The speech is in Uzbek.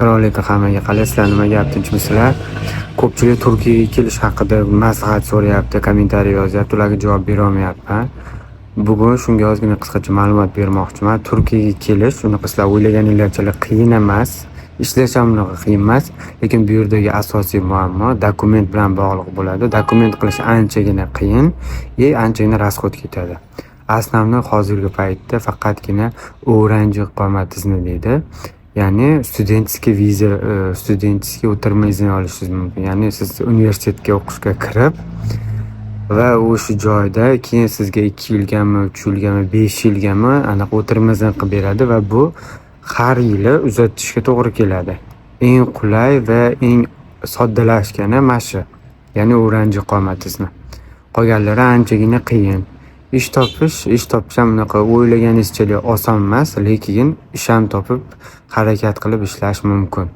Assalomu alaykum hammaga. Qalasizlar, nima gap, tinchmisizlar? Ko'pchilik Turkiyaga kelish haqida maslahat so'rayapti, kommentariy yozyapti, ularga javob bera olmayapman. Bugun shunga ozgina qisqacha ma'lumot bermoqchiman. Turkiyaga kelish, unaqa sizlar o'ylaganinglarchalik qiyin emas. Ishlash ham unaqa qiyin emas, lekin bu yerdagi asosiy muammo dokument bilan bog'liq bo'ladi. Dokument qilish anchagina qiyin, anchagina rasxod ketadi. Основной hozirgi paytda faqatgina o'ranji iqomat izni deydi. Ya'ni studentskiy viza, studentskiy o'tirma izni olishingiz mumkin. Ya'ni siz universitetga o'qishga kirib va o'sha joyda keyin sizga 2 yilgami, 3 yilgami, 5 yilgami anaqa o'tirma izni qilib beradi va bu har yili uzatishga to'g'ri keladi. Eng qulay va eng soddalashgani mana shu. Ya'ni o'ranji iqomat izni. Qolganlari anchagina qiyin. Ish topish ham unaqa o'ylaganingizchalik oson emas, lekin ish ham topib, harakat qilib ishlash mumkin.